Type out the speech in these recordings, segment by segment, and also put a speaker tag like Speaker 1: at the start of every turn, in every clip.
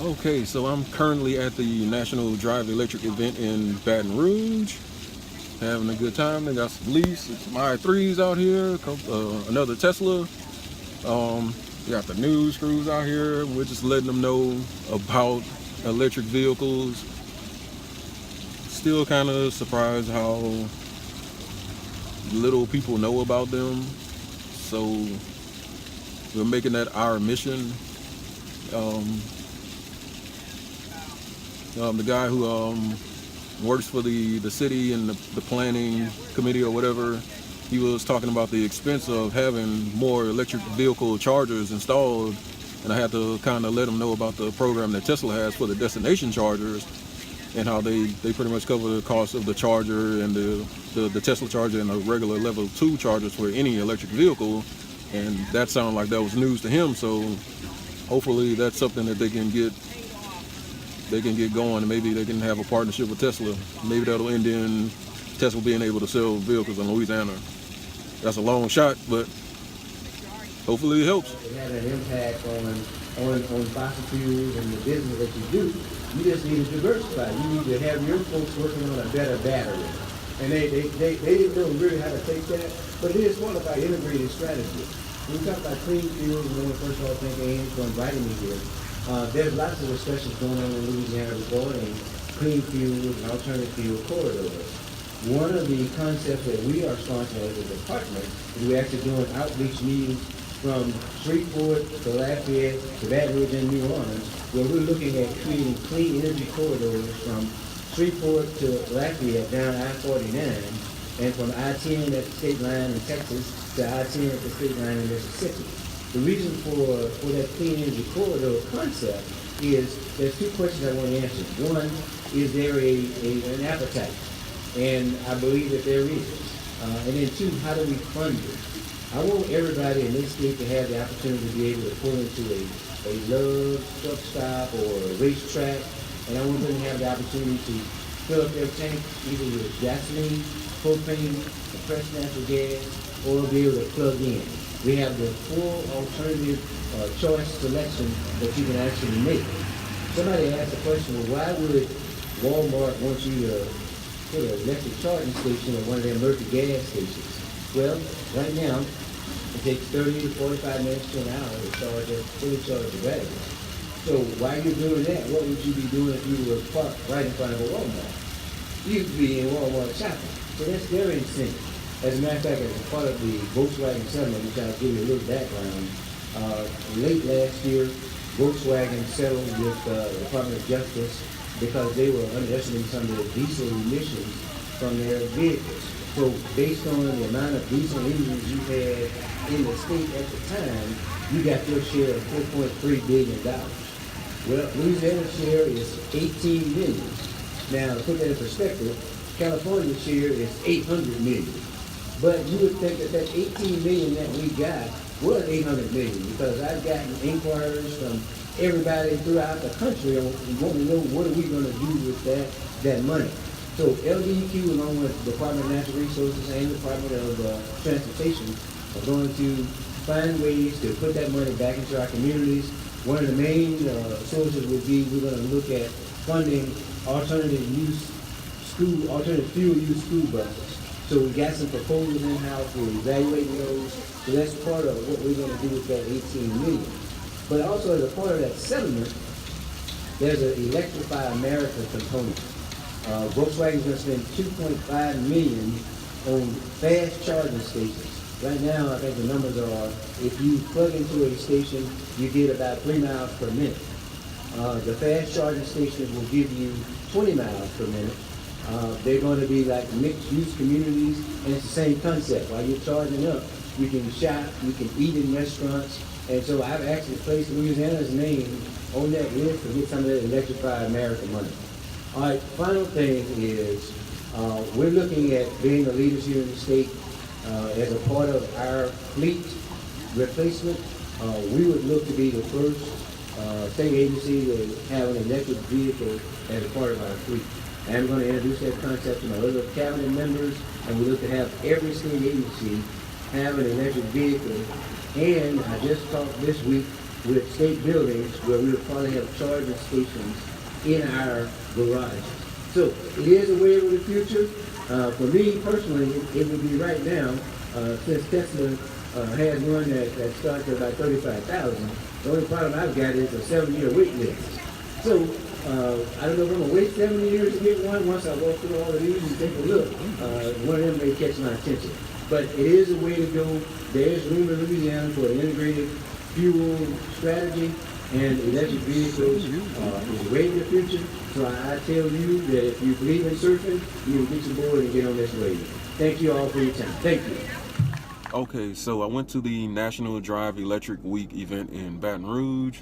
Speaker 1: Okay, so I'm currently at the National Drive Electric event in Baton Rouge, having a good time. They got some Leafs, some i3s out here, another Tesla. We got the news crews out here. We're just letting them know about electric vehicles. Still kind of surprised how little people know about them. So we're making that our mission. The guy who works for the city and the planning committee or whatever, he was talking about the expense of having more electric vehicle chargers installed, and I had to kind of let him know about the program that Tesla has for the destination chargers and how they pretty much cover the cost of the charger and the Tesla charger and the regular level 2 chargers for any electric vehicle. And that sounded like that was news to him, so hopefully that's something that they can get going, and maybe they can have a partnership with Tesla. Maybe that'll end in Tesla being able to sell vehicles in Louisiana. That's a long shot, but hopefully it helps.
Speaker 2: It had an impact on fossil fuels and the business that you do. You just need to diversify. You need to have your folks working on a better battery. And they didn't know really how to take that, but it is one of our integrated strategies. When we talk about clean fuels, and first of all, thank you for inviting me here. There's lots of discussions going on in Louisiana regarding clean fuels and alternative fuel corridors. One of the concepts that we are sponsoring as a department is we're actually doing outreach meetings from Shreveport to Lafayette to Baton Rouge and New Orleans, where we're looking at creating clean energy corridors from Shreveport to Lafayette down I-49, and from I-10 at the state line in Texas to I-10 at the state line in Mississippi. The reason for that clean energy corridor concept is there's two questions I want to answer. One, is there an appetite? And I believe that there is. And then two, how do we fund it? I want everybody in this state to have the opportunity to be able to pull into a Love's truck stop or a racetrack, and I want them to have the opportunity to fill up their tank either with gasoline, propane, compressed natural gas, or be able to plug in. We have the full alternative choice selection that you can actually make. Somebody asked the question, well, why would Walmart want you to put an electric charging station at one of their Murphy gas stations? Well, right now, it takes 30 to 45 minutes to an hour to fully charge the battery. So while you're doing that, what would you be doing if you were parked right in front of a Walmart? You'd be in Walmart shopping. So that's their incentive. As a matter of fact, as a part of the Volkswagen settlement, which I'll give you a little background, late last year, Volkswagen settled with the Department of Justice because they were underestimating some of the diesel emissions from their vehicles. So based on the amount of diesel engines you had in the state at the time, you got your share of $4.3 billion. Well, Louisiana's share is $18 million. Now, to put that in perspective, California's share is $800 million. But you would think that that $18 million that we got was $800 million, because I've gotten inquiries from everybody throughout the country on wanting to know what are we going to do with that money. So LDEQ, along with the Department of Natural Resources and the Department of Transportation, are going to find ways to put that money back into our communities. One of the main sources would be we're going to look at funding alternative fuel use school buses. So we got some proposals in-house, we're evaluating those. So that's part of what we're going to do with that $18 million. But also as a part of that settlement, there's an Electrify America component. Volkswagen's going to spend $2.5 million on fast charging stations. Right now, I think the numbers are, if you plug into a station, you get about 3 miles per minute. The fast charging stations will give you 20 miles per minute. They're going to be like mixed-use communities, and it's the same concept. While you're charging up, you can shop, you can eat in restaurants, and so I've actually placed Louisiana's name on that list to get some of that Electrify America money. All right, final thing is we're looking at being the leaders here in the state as a part of our fleet replacement. We would look to be the first state agency to have an electric vehicle as a part of our fleet. And I'm going to introduce that concept to my other cabinet members, and we look to have every state agency have an electric vehicle. And I just talked this week with state buildings where we'll probably have charging stations in our garages. So it is a wave of the future. For me personally, it would be right now, since Tesla has one that starts at about 35,000. The only problem I've got is a 7-year wait list. So I don't know if I'm gonna wait 7 years to get one. Once I walk through all of these and take a look, one of them may catch my attention. But it is a way to go. There is room in Louisiana for an integrated fuel strategy, and electric vehicles is way in the future. So I tell you that if you believe in surfing, you can get your board and get on this wave. Thank you all for your time. Thank you.
Speaker 1: Okay, so I went to the National Drive Electric Week event in Baton Rouge,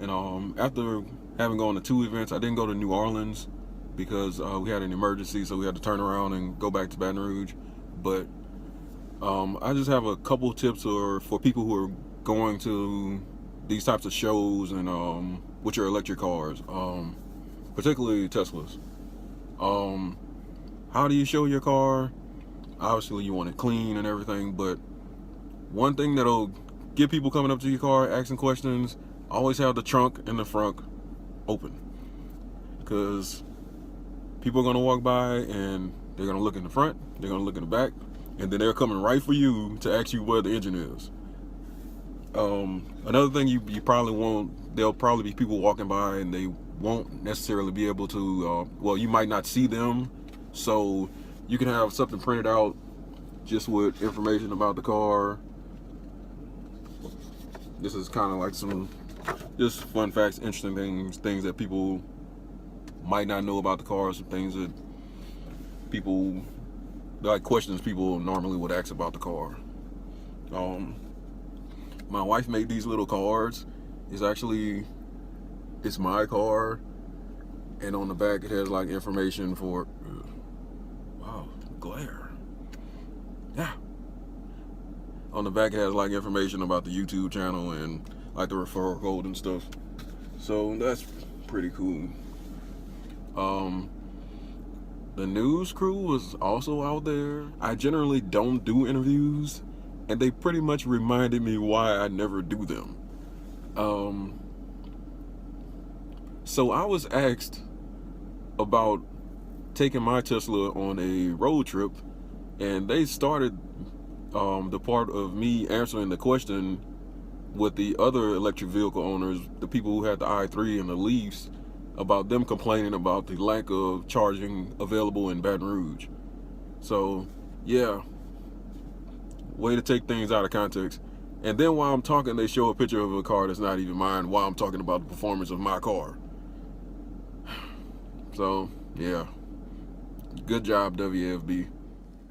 Speaker 1: and after having gone to 2 events, I didn't go to New Orleans because we had an emergency, so we had to turn around and go back to Baton Rouge. But I just have a couple tips for people who are going to these types of shows and with your electric cars, particularly Teslas. How do you show your car? Obviously you want it clean and everything, but one thing that'll get people coming up to your car asking questions, always have the trunk and the front open, because people are going to walk by and they're going to look in the front, they're going to look in the back, and then they're coming right for you to ask you where the engine is. Another thing you probably won't, there'll probably be people walking by and they won't necessarily be able to, well, you might not see them, so you can have something printed out just with information about the car. This is kind of like some just fun facts, interesting things that people might not know about the car, some things that people, like questions people normally would ask about the car. My wife made these little cards. It's my car, and on the back it has like information for, wow, glare. Yeah. On the back it has like information about the YouTube channel and like the referral code and stuff. So that's pretty cool. The news crew was also out there. I generally don't do interviews, and they pretty much reminded me why I never do them. So I was asked about taking my Tesla on a road trip, and they started the part of me answering the question with the other electric vehicle owners, the people who had the i3 and the Leafs, about them complaining about the lack of charging available in Baton Rouge. So yeah, way to take things out of context. And then while I'm talking, they show a picture of a car that's not even mine while I'm talking about the performance of my car. So yeah, good job, WAFB.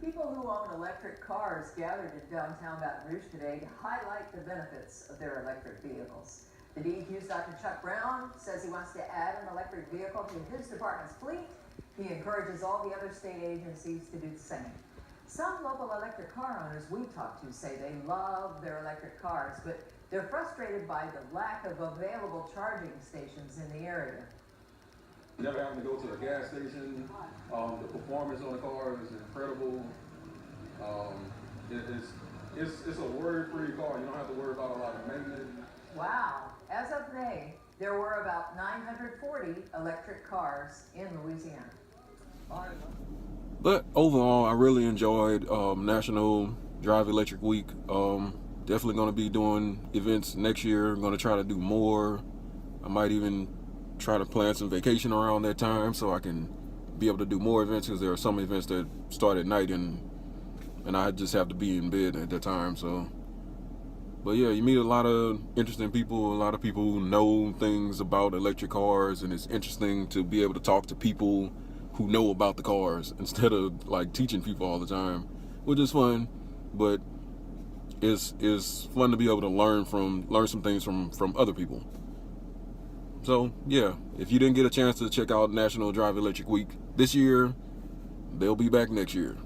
Speaker 3: People who own electric cars gathered in downtown Baton Rouge today to highlight the benefits of their electric vehicles. The DEQ's Dr. Chuck Brown says he wants to add an electric vehicle to his department's fleet. He encourages all the other state agencies to do the same. Some local electric car owners we talked to say they love their electric cars, but they're frustrated by the lack of available charging stations in the area.
Speaker 1: Never having to go to a gas station. The performance on the car is incredible. It's a worry-free car. You don't have to worry about a lot of maintenance.
Speaker 3: Wow. As of May, there were about 940 electric cars in Louisiana.
Speaker 1: But overall, I really enjoyed National Drive Electric Week. Definitely going to be doing events next year. I'm going to try to do more. I might even try to plan some vacation around that time so I can be able to do more events, because there are some events that start at night and I just have to be in bed at that time. So, but yeah, you meet a lot of interesting people, a lot of people who know things about electric cars, and it's interesting to be able to talk to people who know about the cars instead of like teaching people all the time, which is fun. But it's fun to be able to learn some things from other people. So yeah, if you didn't get a chance to check out National Drive Electric Week this year, they'll be back next year.